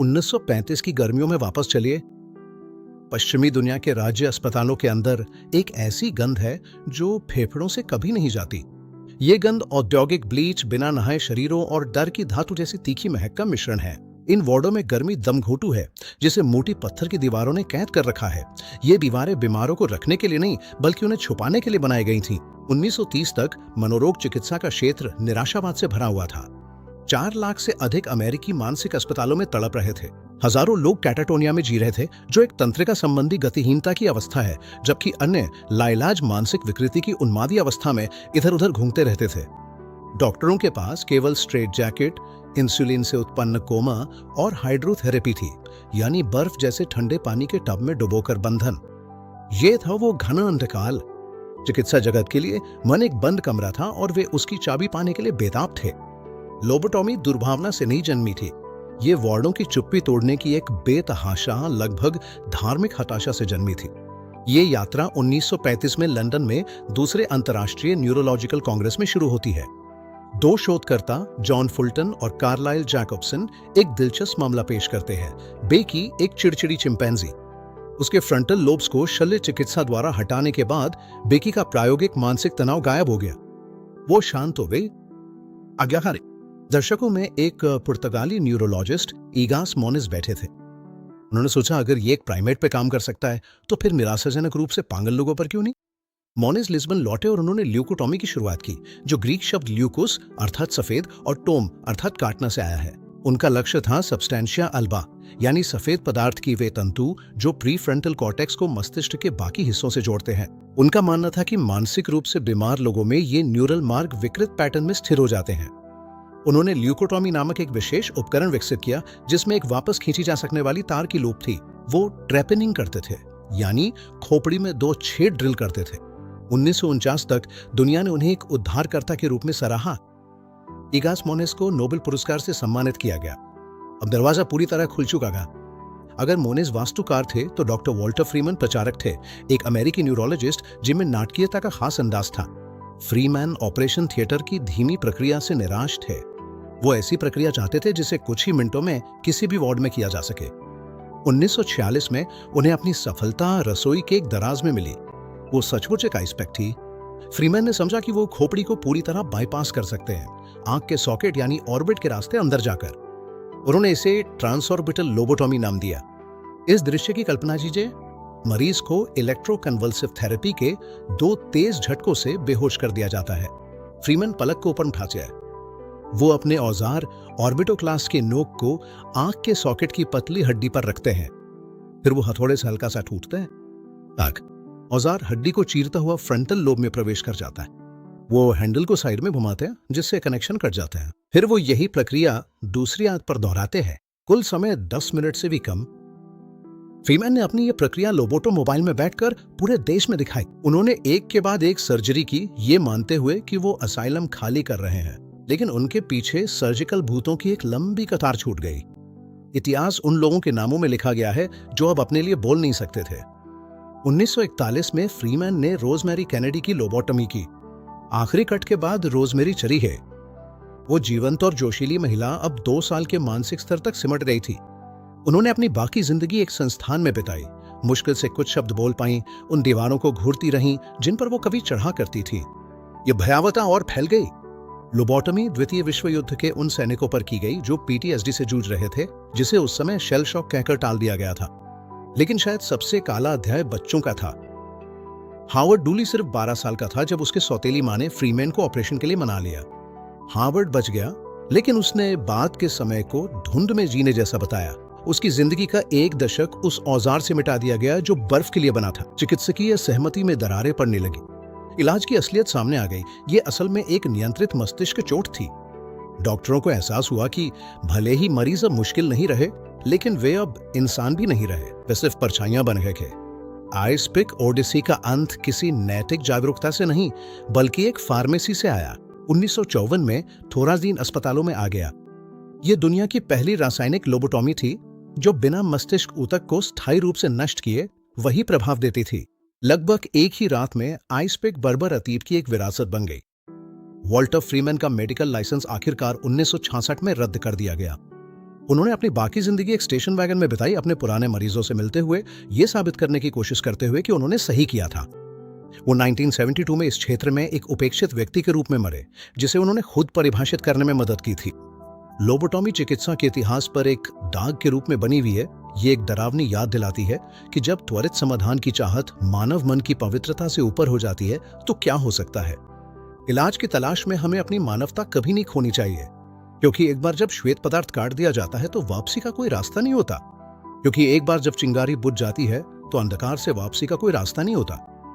1935 की गर्मियों में वापस चलिए। पश्चिमी दुनिया के राज्य अस्पतालों के अंदर एक ऐसी गंध है जो फेफड़ों से कभी नहीं जाती। ये गंध औद्योगिक ब्लीच, बिना नहाए शरीरों और डर की धातु जैसी तीखी महक का मिश्रण है। इन वार्डों में गर्मी दमघोटू है, जिसे मोटी पत्थर की दीवारों ने कैद कर रखा है। ये दीवारें बीमारों को रखने के लिए नहीं, बल्कि उन्हें छुपाने के लिए बनाई गई थीं। 1930 तक मनोरोग चिकित्सा का क्षेत्र निराशावाद से भरा हुआ था। 4 लाख से अधिक अमेरिकी मानसिक अस्पतालों में तड़प रहे थे। हजारों लोग कैटाटोनिया में जी रहे थे, जो एक तंत्रिका संबंधी गतिहीनता की अवस्था है, जबकि अन्य लाइलाज मानसिक विकृति की उन्मादी अवस्था में इधर उधर घूमते रहते थे। डॉक्टरों के पास केवल स्ट्रेट जैकेट, इंसुलिन से उत्पन्न कोमा और हाइड्रोथेरेपी थी, यानी बर्फ जैसे ठंडे पानी के टब में डुबोकर बंधन। ये था वो घना अंधकाल। चिकित्सा जगत के लिए मन एक बंद कमरा था और वे उसकी चाबी पाने के लिए बेताब थे। लोबोटॉमी दुर्भावना से नहीं जन्मी थी। ये वार्डों की चुप्पी तोड़ने की एक बेतहाशा, लगभग धार्मिक हताशा से जन्मी थी। ये यात्रा 1935 में लंदन में दूसरे अंतर्राष्ट्रीय न्यूरोलॉजिकल कांग्रेस में शुरू होती है। 2 शोधकर्ता, जॉन फुल्टन और कार्लाइल जैकबसन, एक दिलचस्प मामला पेश करते हैं। बेकी, एक चिड़चिड़ी चिंपैंजी, उसके फ्रंटल लोब्स को शल्य चिकित्सा द्वारा हटाने के बाद बेकी का प्रायोगिक मानसिक तनाव गायब हो गया। वो शांत हो गई, आज्ञाकारी। दर्शकों में एक पुर्तगाली न्यूरोलॉजिस्ट ईगास मोनिस बैठे थे। उन्होंने सोचा, अगर ये एक प्राइमेट पे काम कर सकता है तो फिर निराशाजनक रूप से पागल लोगों पर क्यों नहीं। मोनिस लिस्बन लौटे और उन्होंने ल्यूकोटॉमी की शुरुआत की, जो ग्रीक शब्द ल्यूकोस अर्थात सफेद और टोम अर्थात काटना से आया है। उनका लक्ष्य था सब्सटेंशिया अल्बा, यानी सफेद पदार्थ की वे तंतु जो प्रीफ्रंटल कॉर्टेक्स को मस्तिष्क के बाकी हिस्सों से जोड़ते हैं। उनका मानना था कि मानसिक रूप से बीमार लोगों में ये न्यूरल मार्ग विकृत पैटर्न में स्थिर हो जाते हैं। उन्होंने ल्यूकोटॉमी नामक एक विशेष उपकरण विकसित किया, जिसमें एक वापस खींची जा सकने वाली तार की लूप थी। वो ट्रेपनिंग करते थे, यानी खोपड़ी में 2 छेद ड्रिल करते थे। 1949 तक दुनिया ने उन्हें एक उद्धारकर्ता के रूप में सराहा। ईगास मोनिस को नोबेल पुरस्कार से सम्मानित किया गया। अब दरवाजा पूरी तरह खुल चुका था। अगर मोनिस वास्तुकार थे तो डॉक्टर वॉल्टर फ्रीमैन प्रचारक थे, एक अमेरिकी न्यूरोलॉजिस्ट जिनमें नाटकीयता का खास अंदाज था। फ्रीमैन ऑपरेशन थिएटर की धीमी प्रक्रिया से निराश थे। वो ऐसी प्रक्रिया चाहते थे जिसे कुछ ही मिनटों में किसी भी वार्ड में किया जा सके। 1946 में उन्हें अपनी सफलता रसोई के एक दराज में मिली। वो सचमुच एक आइसपैक थी। फ्रीमैन ने समझा कि वो खोपड़ी को पूरी तरह बाईपास कर सकते हैं, आंख के सॉकेट यानी ऑर्बिट के रास्ते अंदर जाकर। उन्होंने इसे ट्रांसऑर्बिटल लोबोटॉमी नाम दिया। इस दृश्य की कल्पना कीजिए, मरीज को इलेक्ट्रोकन्वल्सिव थेरेपी के 2 तेज झटकों से बेहोश कर दिया जाता है। फ्रीमैन पलक को ऊपर उठाते हैं। वो अपने औजार ऑर्बिटोक्लास्ट के नोक को आंख के सॉकेट की पतली हड्डी पर रखते हैं। फिर वो हथौड़े से हल्का सा ठूठते हैं। औजार हड्डी को चीरता हुआ फ्रंटल लोब में प्रवेश कर जाता है। वो हैंडल को साइड में घुमाते हैं, जिससे कनेक्शन कट जाता है। फिर वो यही प्रक्रिया दूसरी आंख पर दोहराते हैं, कुल समय 10 मिनट से भी कम। फ्रीमैन ने अपनी ये प्रक्रिया लोबोटो मोबाइल में बैठकर पूरे देश में दिखाई। उन्होंने एक के बाद एक सर्जरी की, ये मानते हुए कि वो असाइलम खाली कर रहे हैं, लेकिन उनके पीछे सर्जिकल भूतों की एक लंबी कतार छूट गई। इतिहास उन लोगों के नामों में लिखा गया है जो अब अपने लिए बोल नहीं सकते थे। 1941 में फ्रीमैन ने रोजमेरी कैनेडी की लोबोटॉमी की। आखिरी कट के बाद रोजमेरी चली है। वो जीवंत और जोशीली महिला अब 2 साल के मानसिक स्तर तक सिमट गई थी। उन्होंने अपनी बाकी जिंदगी एक संस्थान में बिताई। मुश्किल से कुछ शब्द बोल पाई, उन दीवारों को घूरती रहीं जिन पर वो कभी चढ़ा करती थी। ये भयावहता और फैल गई। लोबोटॉमी द्वितीय विश्व युद्ध के उन सैनिकों पर की गई जो पीटीएसडी से जूझ रहे थे, जिसे उस समय शेल शॉक कहकर टाल दिया गया था। लेकिन शायद सबसे काला अध्याय बच्चों का था। हार्वर्ड डूली सिर्फ 12 साल का था जब उसके सौतेली मां ने फ्रीमैन को ऑपरेशन के लिए मना लिया। हार्वर्ड बच गया, लेकिन उसने बाद के समय को धुंध में जीने जैसा बताया। उसकी जिंदगी का 1 दशक उस औजार से मिटा दिया गया जो बर्फ के लिए बना था। चिकित्सकीय सहमति में दरारें पड़ने लगी। इलाज की असलियत सामने आ गई। ये असल में एक नियंत्रित मस्तिष्क चोट थी। डॉक्टरों को एहसास हुआ कि भले ही मरीज अब मुश्किल नहीं रहे, लेकिन वे अब इंसान भी नहीं रहे, वे सिर्फ परछाइयां बन गए थे। आइसपिक ओडिसी का अंत किसी नैतिक जागरूकता से नहीं, बल्कि एक फार्मेसी से आया। 1954 में थोराजीन अस्पतालों में आ गया। यह दुनिया की पहली रासायनिक लोबोटॉमी थी जो बिना मस्तिष्क ऊतक को स्थायी रूप से नष्ट किए वही प्रभाव देती थी। लगभग एक ही रात में आइसपिक बर्बर अतीत की एक विरासत बन गई। वॉल्टर फ्रीमैन का मेडिकल लाइसेंस आखिरकार 1966 में रद्द कर दिया गया। उन्होंने अपनी बाकी जिंदगी एक स्टेशन वैगन में बिताई, अपने पुराने मरीजों से मिलते हुए ये साबित करने की कोशिश करते हुए कि उन्होंने सही किया था। वो 1972 में इस क्षेत्र में एक उपेक्षित व्यक्ति के रूप में मरे, जिसे उन्होंने खुद परिभाषित करने में मदद की थी। लोबोटॉमी चिकित्सा के इतिहास पर एक दाग के रूप में बनी हुई है। ये एक डरावनी याद दिलाती है कि जब त्वरित समाधान की चाहत मानव मन की पवित्रता से ऊपर हो जाती है तो क्या हो सकता है। इलाज की तलाश में हमें अपनी मानवता कभी नहीं खोनी चाहिए, क्योंकि एक बार जब श्वेत पदार्थ काट दिया जाता है तो वापसी का कोई रास्ता नहीं होता। क्योंकि एक बार जब चिंगारी बुझ जाती है तो अंधकार से वापसी का कोई रास्ता नहीं होता।